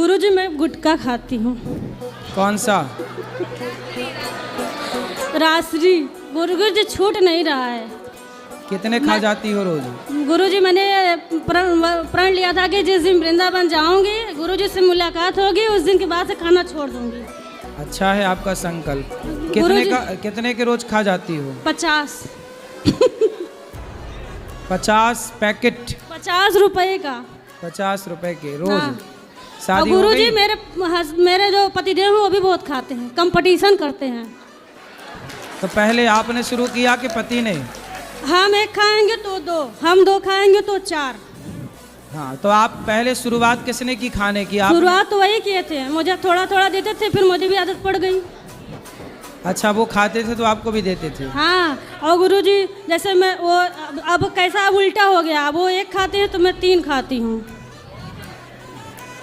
गुरुजी मैं गुटखा खाती हूँ। कौन सा? रासरी। गुरुजी छूट नहीं रहा है। कितने खा जाती हो रोज? गुरुजी मैंने प्रण लिया था कि जिस दिन वृंदावन जाऊंगी, गुरुजी से मुलाकात होगी, उस दिन के बाद से खाना छोड़ दूंगी। अच्छा है आपका संकल्प। कितने के रोज खा जाती हो? 50। 50 पैकेट? 50 रुपए का। 50 रुपए के रोज? हाँ। शादी और हो गुरुजी गई? मेरे जो पतिदेव हैं वो भी बहुत खाते हैं, कंपटीशन करते हैं। तो पहले आपने शुरू किया कि पति ने? हम एक खाएंगे तो 2, हम 2 खाएंगे तो 4। हाँ, तो आप पहले शुरुआत किसने की खाने की? आप? शुरुआत तो वही किए थे, मुझे थोड़ा थोड़ा देते थे, फिर मुझे भी आदत पड़ गई। अच्छा, वो खाते थे तो आपको भी देते थे? हाँ। और गुरुजी जैसे मैं वो अब कैसा अब उल्टा हो गया, वो 1 खाते हैं तो मैं 3 खाती हूँ।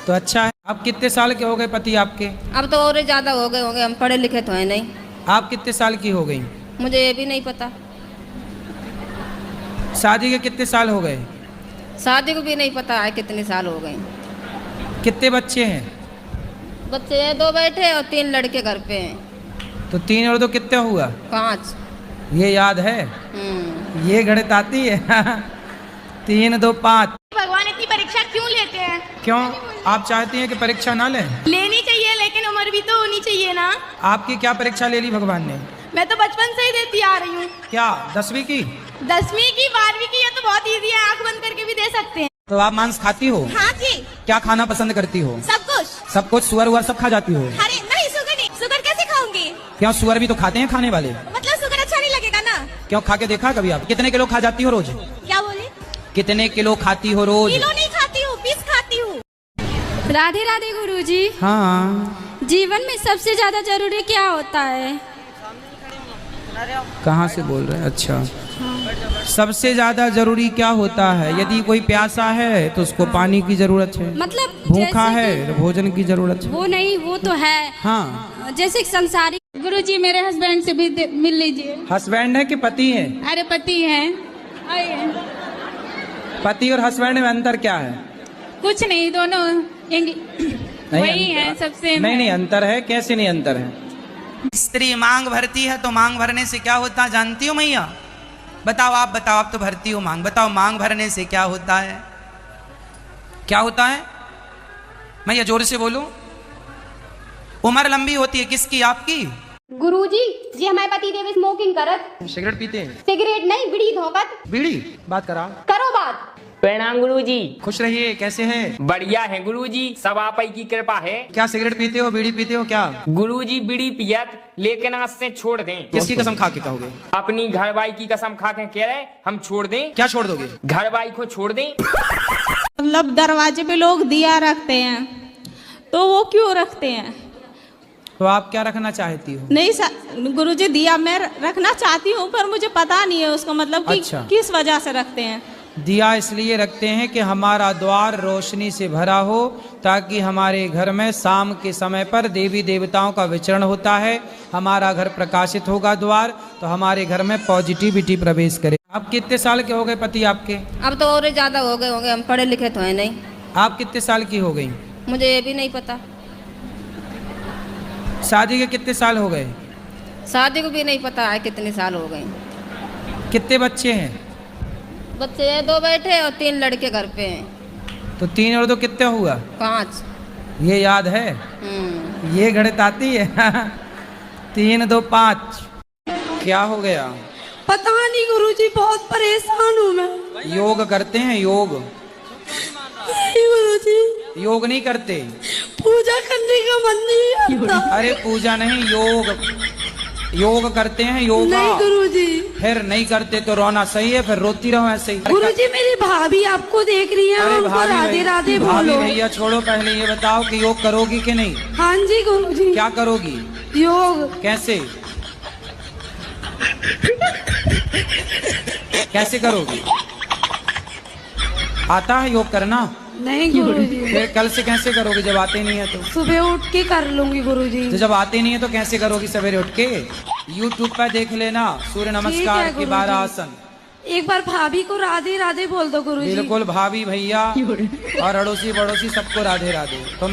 तो अच्छा है। आप कितने साल के हो गए पति आपके? अब तो और ज़्यादा हो गए होंगे, हम पढ़े लिखे तो हैं नहीं। आप कितने साल की हो गई? मुझे ये भी नहीं पता। शादी के कितने साल हो गए? शादी को भी नहीं पता है कितने साल हो गए। कितने बच्चे हैं? बच्चे हैं 2 बैठे और 3 लड़के घर पे हैं। तो 3 और 2 कितना हुआ? 5। ये याद है? ये गणित आती है? 3 2 5। भगवान इतनी परीक्षा क्यों लेते हैं? क्यों? आप चाहती हैं कि परीक्षा ना लें? लेनी चाहिए, लेकिन उम्र भी तो होनी चाहिए ना। आपकी क्या परीक्षा ले ली भगवान ने? मैं तो बचपन से ही देती आ रही हूँ। क्या 10वीं की? 10वीं की, 12वीं की, ये तो बहुत इजी है, आंख बंद करके भी दे सकते हैं। तो आप मांस खाती हो? हाँ जी। क्या खाना पसंद करती हो? सब कुछ। सब कुछ? सुअर उअर सब खा जाती हो? अरे नहीं, शुगर नहीं, शुगर कैसे खाऊंगी? क्यों, सुअर भी तो खाते हैं खाने वाले। मतलब शुगर अच्छा नहीं लगेगा ना। क्यों, खा के देखा कभी आप? कितने किलो खा जाती हो रोज? क्या बोले? कितने किलो खाती हो रोज? किलो नहीं खाती हूँ, पीस खाती हूँ। राधे राधे गुरुजी। हाँ। जीवन में सबसे ज्यादा जरूरी क्या होता है? कहाँ से बोल रहे हैं? अच्छा, सबसे ज्यादा जरूरी क्या होता है? यदि कोई प्यासा है तो उसको पानी की जरूरत है, मतलब भूखा है तो भोजन की जरूरत है। वो नहीं, वो तो है। हाँ। जैसे संसारिक। गुरुजी मेरे हस्बैंड से भी मिल लीजिए। हस्बैंड है कि पति है? अरे पति है। आइए। पति और हस्बैंड में अंतर क्या है? कुछ नहीं, दोनों वही है सबसे। नहीं, अंतर है। कैसे नहीं अंतर है? स्त्री मांग भरती है तो मांग भरने से क्या होता है जानती हो मैया? बताओ, आप बताओ, आप तो भरती हो मांग। बताओ, मांग भरने से क्या होता है? क्या होता है मैया? जोर से बोलो। उम्र लंबी होती है। किसकी? आपकी? गुरुजी जी हमारे पति देव स्मोकिंग करत। सिगरेट पीते हैं? सिगरेट नहीं, बीड़ी धोकत। बीड़ी? बात करा करो बात। प्रणाम गुरुजी। खुश रहिए। कैसे हैं? बढ़िया है गुरुजी, सब आप ही की कृपा है। क्या सिगरेट पीते हो, बीड़ी पीते हो क्या? गुरुजी बीड़ी पियत, लेकिन आज से छोड़ दें। किसकी कसम खा के कहोगे? अपनी घरवाई की कसम खा के कह रहे हम छोड़ दें। क्या छोड़ दोगे? घरवाई को छोड़ दें। मतलब दरवाजे पे लोग दिया रखते हैं, तो वो क्यों रखते हैं? तो आप क्या रखना चाहती हो? नहीं गुरुजी, दिया मैं रखना चाहती हूँ, पर मुझे पता नहीं है उसका मतलब कि अच्छा। किस वजह से रखते हैं। दिया इसलिए रखते हैं कि हमारा द्वार रोशनी से भरा हो, ताकि हमारे घर में शाम के समय पर देवी देवताओं का विचरण होता है। हमारा घर प्रकाशित होगा द्वार, तो हमारे घर में पॉजिटिविटी प्रवेश करे। आप कितने साल के हो गए पति आपके? अब तो और ज़्यादा हो गए होंगे, हम पढ़े लिखे तो हैं नहीं। आप कितने साल की हो गई? मुझे ये भी नहीं पता। शादी के कितने साल हो गए? शादी को भी नहीं पता है कितने साल हो गए। कितने बच्चे हैं? बच्चे हैं 2 बैठे और 3 लड़के घर पे हैं। तो 3 और 2 कितना हुआ? 5। ये याद है? ये गणित आती है? 3 2 5। क्या हो गया? पता नहीं गुरुजी, बहुत परेशान हूँ मैं। योग करते हैं? योग? नहीं गुरुजी, योग नहीं करते? पूजा करने का मन नहीं आता। अरे पूजा नहीं, योग। योग करते हैं? योगा? नहीं गुरुजी। फिर नहीं करते तो रोना सही है? फिर रोती रहो ऐसे ही। गुरुजी मेरी भाभी आपको देख रही है, अरे उनको भाभी राधे राधे भाभी बोलो। भैया छोड़ो, पहले ये बताओ कि योग करोगी कि नहीं? हाँ जी गुरुजी। क्या करोगी? योग। कैसे? कैसे करोगी? आता है योग करना? नहीं गुरुजी। फिर कल से कैसे करोगी जब आते नहीं है तो? सुबह उठ के कर लूंगी गुरुजी। तो जब आते नहीं है तो कैसे करोगी सवेरे उठ के? YouTube पर देख लेना सूर्य नमस्कार के 12 आसन। एक बार भाभी को राधे राधे बोल दो गुरुजी। बिल्कुल, भाभी भैया और अड़ोसी पड़ोसी सबको राधे राधे। तुम